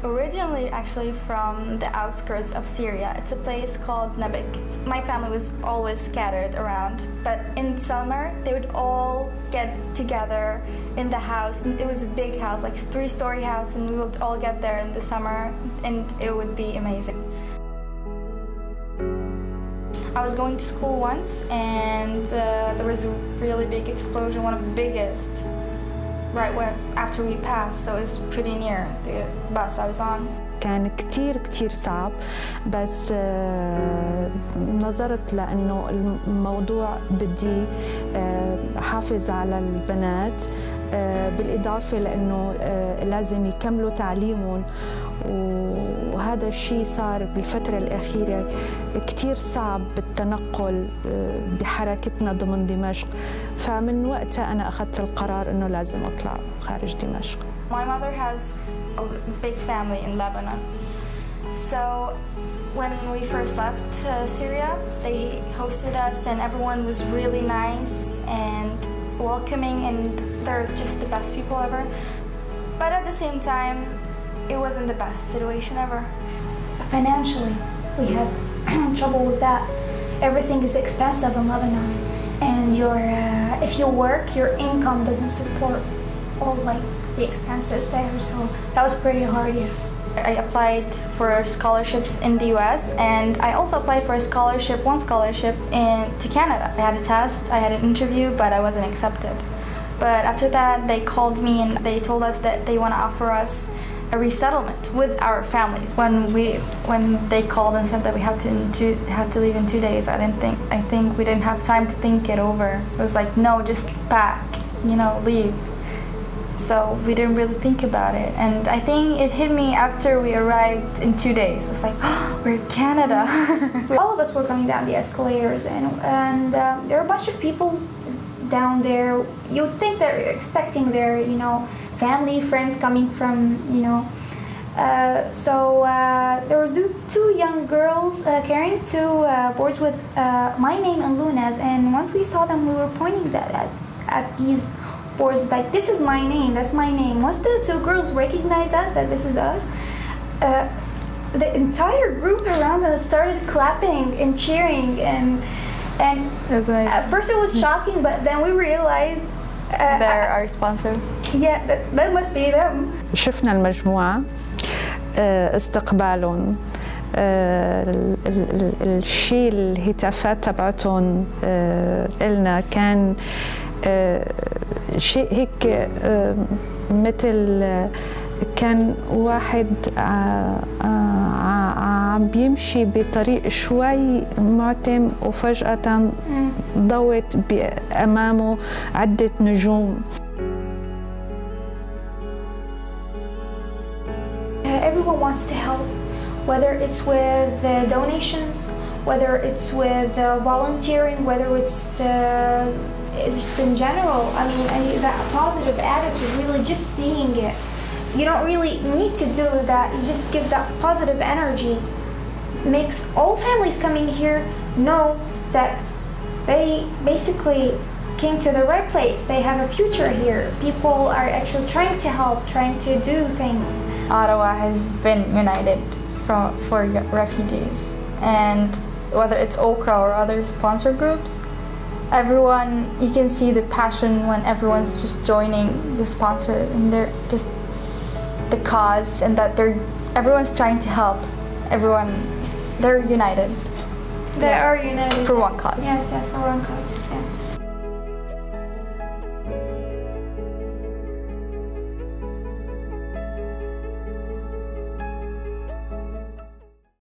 originally actually from the outskirts of Syria. It's a place called Nebek. My family was always scattered around, but in summer they would all get together in the house. It was a big house, like a 3-story house, and we would all get there in the summer, and it would be amazing. I was going to school once, and there was a really big explosion, one of the biggest, right after we passed, so it was pretty near the bus I was on. كان كتير صعب، بس نظرت لأنه الموضوع بدي حافظ على البنات، بالإضافة لأنه لازم يكملوا تعليمهم، وهذا الشيء صار بالفترة الأخيرة كتير صعب بالتنقل بحركتنا ضمن دمشق، فمن وقتها أنا أخذت القرار إنه لازم أطلع خارج دمشق. My mother has a big family in Lebanon, so when we first left Syria, they hosted us, and everyone was really nice and welcoming, and they're just the best people ever. But at the same time, it wasn't the best situation ever. Financially, we had trouble with that. Everything is expensive in Lebanon, and if you work, your income doesn't support all the expenses there, so that was pretty hard. Yeah. I applied for scholarships in the US, and I also applied for one scholarship to Canada. I had a test, I had an interview, but I wasn't accepted. But after that, they called me and they told us that they want to offer us a resettlement with our families. When they called and said that we have to leave in 2 days, I think we didn't have time to think it over. It was like, no, just pack, leave. So we didn't really think about it, and I think it hit me after we arrived in 2 days. It's like, oh, we're in Canada. All of us were coming down the escalators, and there are a bunch of people down there. You'd think they're expecting their, family, friends coming from, So there was 2 young girls carrying 2 boards with my name and Luna's, and once we saw them, we were pointing that at these boards, like, this is my name, that's my name. Once the 2 girls recognized us, that this is us, the entire group around us started clapping and cheering, and at first it was shocking, but then we realized they're our sponsors. Yeah, that must be them. شفنا المجموعة، استقبالهم، الشيء الهتافات تبعتهم إلنا كان شيء هيك مثل كان واحد عم بيمشي بطريق شوي معتم وفجأة ضوت أمامه عدة نجوم. Everyone wants to help, whether it's with donations, whether it's with volunteering, whether it's just in general. I mean, that positive attitude, really just seeing it. You don't really need to do that. You just give that positive energy. Makes all families coming here know that they basically came to the right place. They have a future here. People are actually trying to help, trying to do things. Ottawa has been united for refugees, and whether it's Okra or other sponsor groups, everyone, you can see the passion when everyone's just joining the sponsor, and they're just the cause, and that everyone's trying to help. Everyone, they're united. They are united for one cause. Yes, for one cause.